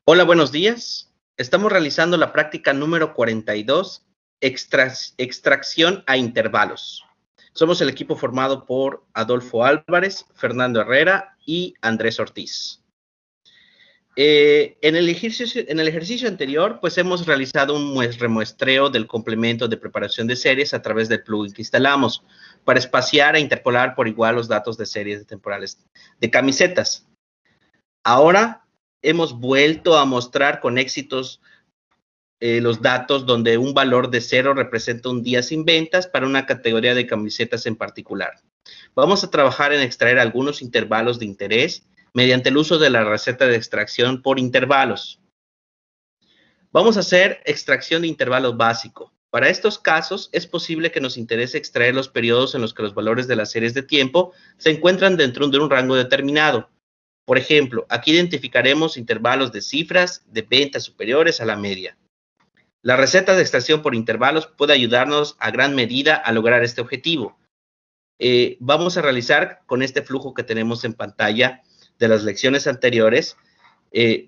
Hola, buenos días. Estamos realizando la práctica número 42, extracción a intervalos. Somos el equipo formado por Adolfo Álvarez, Fernando Herrera y Andrés Ortiz. En el ejercicio anterior, pues hemos realizado un remuestreo del complemento de preparación de series a través del plugin que instalamos para espaciar e interpolar por igual los datos de series temporales de camisetas. Ahora hemos vuelto a mostrar con éxitos los datos donde un valor de 0 representa un día sin ventas para una categoría de camisetas en particular. Vamos a trabajar en extraer algunos intervalos de interés mediante el uso de la receta de extracción por intervalos. Vamos a hacer extracción de intervalos básico. Para estos casos, es posible que nos interese extraer los periodos en los que los valores de las series de tiempo se encuentran dentro de un rango determinado. Por ejemplo, aquí identificaremos intervalos de cifras de ventas superiores a la media. La receta de extracción por intervalos puede ayudarnos a gran medida a lograr este objetivo. Vamos a realizar con este flujo que tenemos en pantalla de las lecciones anteriores,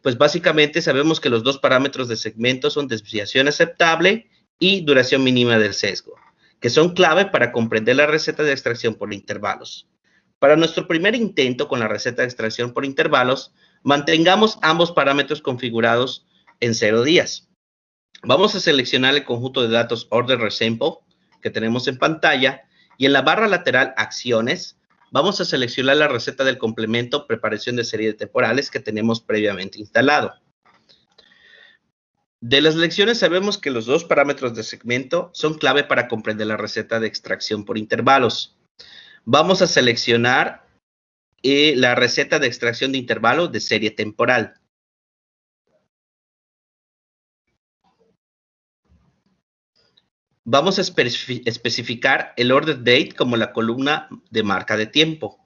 pues básicamente sabemos que los dos parámetros de segmento son desviación aceptable y duración mínima del sesgo, que son clave para comprender la receta de extracción por intervalos. Para nuestro primer intento con la receta de extracción por intervalos, mantengamos ambos parámetros configurados en 0 días. Vamos a seleccionar el conjunto de datos Order Resample que tenemos en pantalla y en la barra lateral Acciones vamos a seleccionar la receta del complemento Preparación de series temporales que tenemos previamente instalado. De las lecciones sabemos que los dos parámetros de segmento son clave para comprender la receta de extracción por intervalos. Vamos a seleccionar la receta de extracción de intervalo de serie temporal. Vamos a especificar el order date como la columna de marca de tiempo.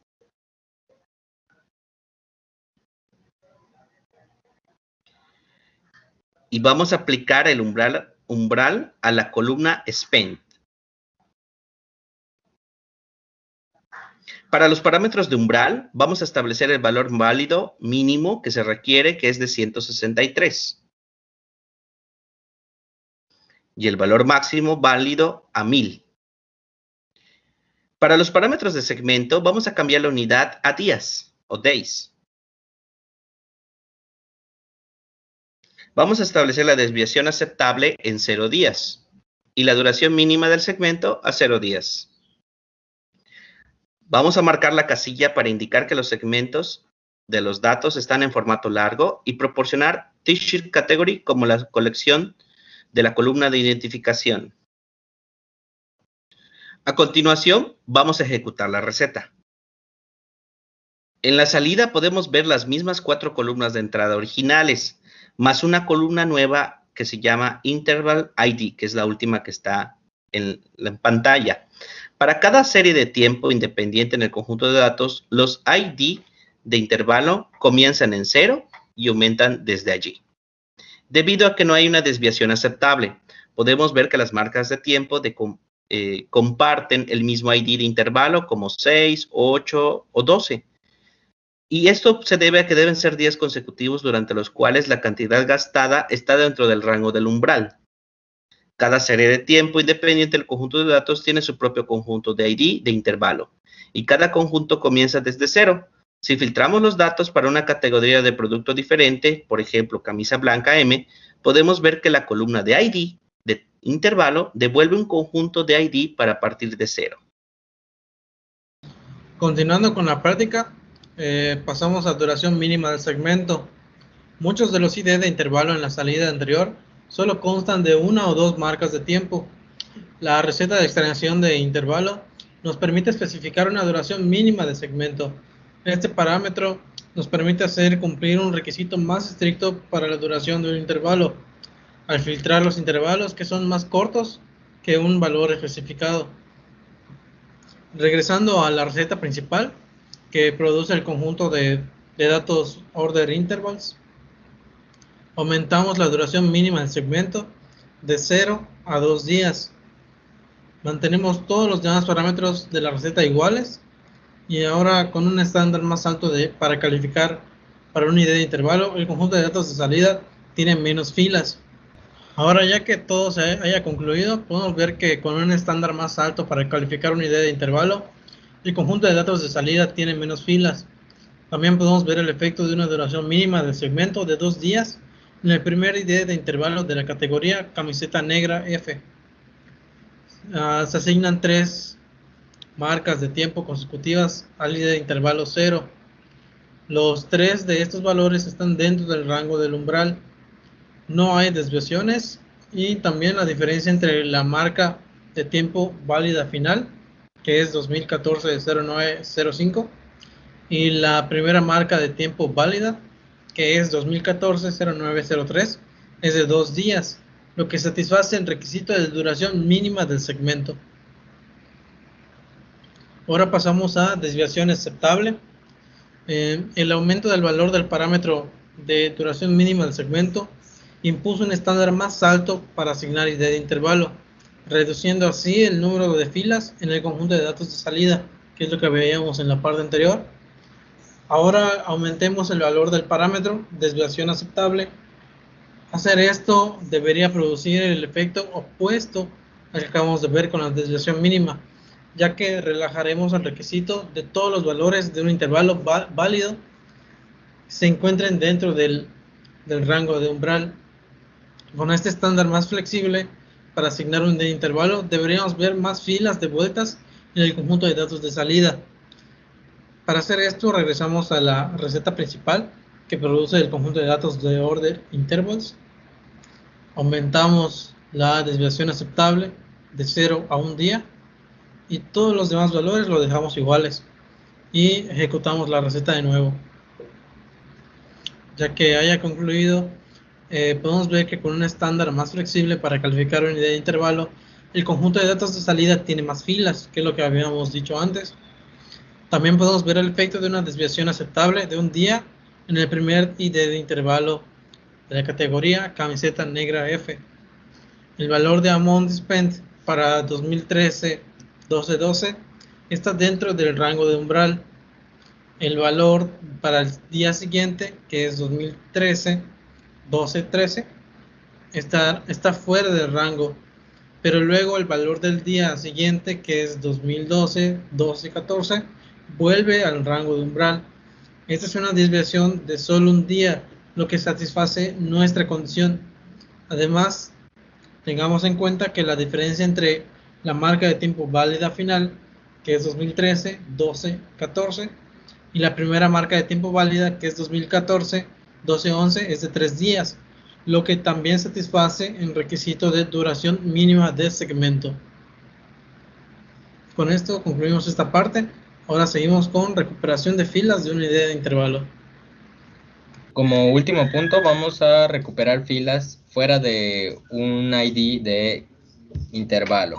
Y vamos a aplicar el umbral a la columna spend. Para los parámetros de umbral, vamos a establecer el valor válido mínimo que se requiere, que es de 163. Y el valor máximo válido a 1000. Para los parámetros de segmento, vamos a cambiar la unidad a días o days. Vamos a establecer la desviación aceptable en 0 días y la duración mínima del segmento a 0 días. Vamos a marcar la casilla para indicar que los segmentos de los datos están en formato largo y proporcionar T-shirt category como la colección de la columna de identificación. A continuación, vamos a ejecutar la receta. En la salida podemos ver las mismas 4 columnas de entrada originales, más una columna nueva que se llama Interval ID, que es la última que está en la pantalla. Para cada serie de tiempo independiente en el conjunto de datos, los ID de intervalo comienzan en 0 y aumentan desde allí. Debido a que no hay una desviación aceptable, podemos ver que las marcas de tiempo comparten el mismo ID de intervalo como 6, 8 o 12. Y esto se debe a que deben ser días consecutivos durante los cuales la cantidad gastada está dentro del rango del umbral. Cada serie de tiempo independiente del conjunto de datos tiene su propio conjunto de ID de intervalo y cada conjunto comienza desde 0. Si filtramos los datos para una categoría de producto diferente, por ejemplo, camisa blanca M, podemos ver que la columna de ID de intervalo devuelve un conjunto de ID para partir de 0. Continuando con la práctica, pasamos a duración mínima del segmento. Muchos de los ID de intervalo en la salida anterior solo constan de 1 o 2 marcas de tiempo. La receta de extracción de intervalo nos permite especificar una duración mínima de segmento. Este parámetro nos permite hacer cumplir un requisito más estricto para la duración de un intervalo, al filtrar los intervalos que son más cortos que un valor especificado. Regresando a la receta principal, que produce el conjunto de datos order intervals, aumentamos la duración mínima del segmento de 0 a 2 días. Mantenemos todos los demás parámetros de la receta iguales y ahora con un estándar más alto para calificar para una idea de intervalo, el conjunto de datos de salida tiene menos filas. Ahora, ya que todo se haya concluido, podemos ver que con un estándar más alto para calificar una idea de intervalo, el conjunto de datos de salida tiene menos filas. También podemos ver el efecto de una duración mínima del segmento de 2 días en el primer idea de intervalo de la categoría camiseta negra F. Se asignan 3 marcas de tiempo consecutivas al idea de intervalo 0. Los 3 de estos valores están dentro del rango del umbral. No hay desviaciones, y también la diferencia entre la marca de tiempo válida final, que es 2014-0905, y la primera marca de tiempo válida, que es 2014-0903, es de 2 días, lo que satisface el requisito de duración mínima del segmento. Ahora pasamos a desviación aceptable. El aumento del valor del parámetro de duración mínima del segmento impuso un estándar más alto para asignar idea de intervalo, reduciendo así el número de filas en el conjunto de datos de salida, que es lo que veíamos en la parte anterior. Ahora aumentemos el valor del parámetro desviación aceptable. Hacer esto debería producir el efecto opuesto al que acabamos de ver con la desviación mínima, ya que relajaremos el requisito de todos los valores de un intervalo válido se encuentren dentro del rango de umbral. Con este estándar más flexible para asignar un intervalo, deberíamos ver más filas de vueltas en el conjunto de datos de salida. Para hacer esto, regresamos a la receta principal que produce el conjunto de datos de order intervals. Aumentamos la desviación aceptable de 0 a 1 día y todos los demás valores los dejamos iguales, y ejecutamos la receta de nuevo. Ya que haya concluido, podemos ver que con un estándar más flexible para calificar una idea de intervalo, el conjunto de datos de salida tiene más filas, que es lo que habíamos dicho antes. También podemos ver el efecto de una desviación aceptable de 1 día en el primer idea de intervalo de la categoría camiseta negra F. El valor de amount spent para 2013-12-12 está dentro del rango de umbral. El valor para el día siguiente, que es 2013-12-13, está fuera del rango, pero luego el valor del día siguiente, que es 2012-12-14, vuelve al rango de umbral. Esta es una desviación de solo 1 día, lo que satisface nuestra condición. Además, tengamos en cuenta que la diferencia entre la marca de tiempo válida final, que es 2013-12-14, y la primera marca de tiempo válida, que es 2014-12-11, es de 3 días, lo que también satisface el requisito de duración mínima del segmento. Con esto concluimos esta parte. Ahora seguimos con recuperación de filas de una idea de intervalo. Como último punto, vamos a recuperar filas fuera de un ID de intervalo.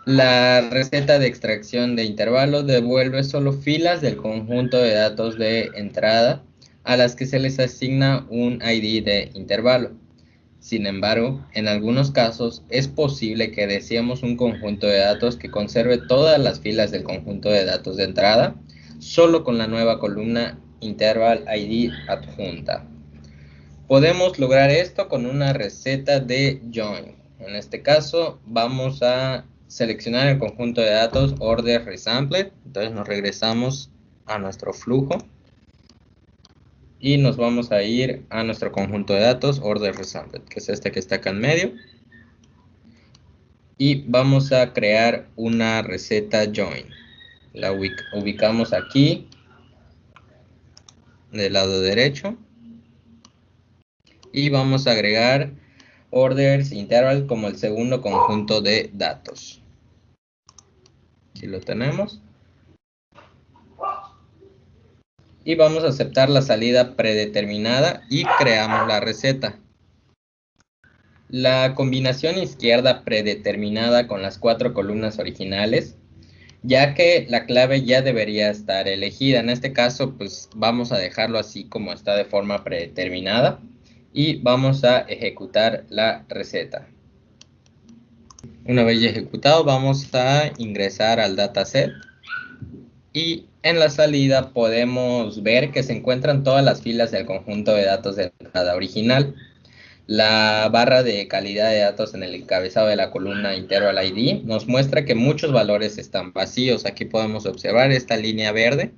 La receta de extracción de intervalo devuelve solo filas del conjunto de datos de entrada a las que se les asigna un ID de intervalo. Sin embargo, en algunos casos es posible que deseemos un conjunto de datos que conserve todas las filas del conjunto de datos de entrada, solo con la nueva columna interval ID adjunta. Podemos lograr esto con una receta de join. En este caso vamos a seleccionar el conjunto de datos order resampled. Entonces nos regresamos a nuestro flujo y nos vamos a ir a nuestro conjunto de datos order resampled, que es este que está acá en medio, y vamos a crear una receta join. La ubicamos aquí del lado derecho y vamos a agregar orders interval como el segundo conjunto de datos. Aquí lo tenemos. Y vamos a aceptar la salida predeterminada y creamos la receta. La combinación izquierda predeterminada con las 4 columnas originales, ya que la clave ya debería estar elegida. En este caso, pues vamos a dejarlo así como está de forma predeterminada y vamos a ejecutar la receta. Una vez ya ejecutado, vamos a ingresar al dataset y En la salida podemos ver que se encuentran todas las filas del conjunto de datos de entrada original. La barra de calidad de datos en el encabezado de la columna interval ID nos muestra que muchos valores están vacíos. Aquí podemos observar esta línea verde.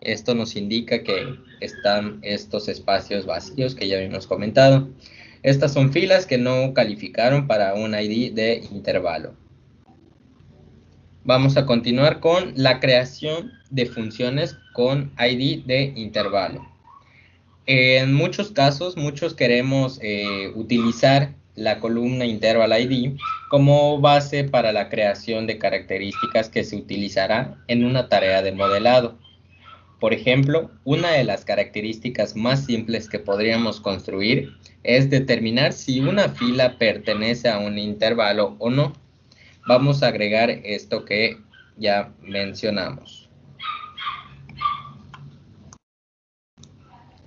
Esto nos indica que están estos espacios vacíos que ya habíamos comentado. Estas son filas que no calificaron para un ID de intervalo. Vamos a continuar con la creación de funciones con ID de intervalo. En muchos casos, muchos queremos utilizar la columna interval ID como base para la creación de características que se utilizará en una tarea de modelado. Por ejemplo, una de las características más simples que podríamos construir es determinar si una fila pertenece a un intervalo o no. Vamos a agregar esto que ya mencionamos.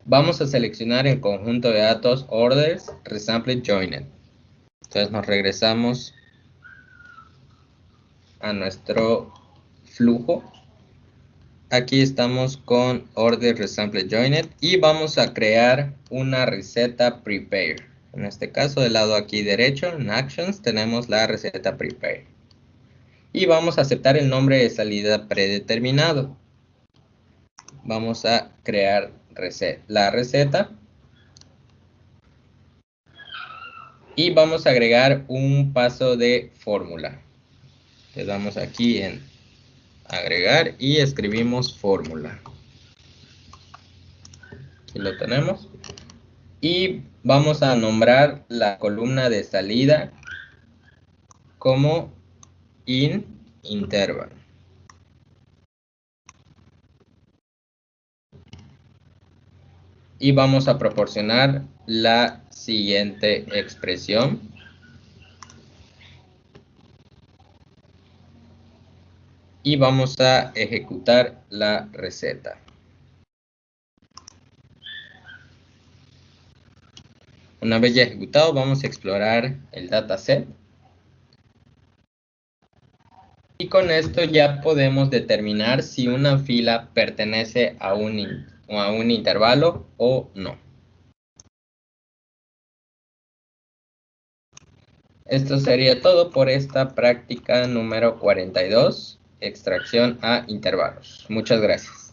Vamos a seleccionar el conjunto de datos orders resampled joined. Entonces nos regresamos a nuestro flujo. Aquí estamos con order resampled joined y vamos a crear una receta prepare. En este caso, del lado aquí derecho, en Actions, tenemos la receta prepare. Y vamos a aceptar el nombre de salida predeterminado. Vamos a crear la receta. Y vamos a agregar un paso de fórmula. Le damos aquí en agregar y escribimos fórmula. Aquí lo tenemos. Y vamos a nombrar la columna de salida como interval. Y vamos a proporcionar la siguiente expresión. Y vamos a ejecutar la receta. Una vez ya ejecutado, vamos a explorar el dataset. Y con esto ya podemos determinar si una fila pertenece a un intervalo o no. Esto sería todo por esta práctica número 42, extracción a intervalos. Muchas gracias.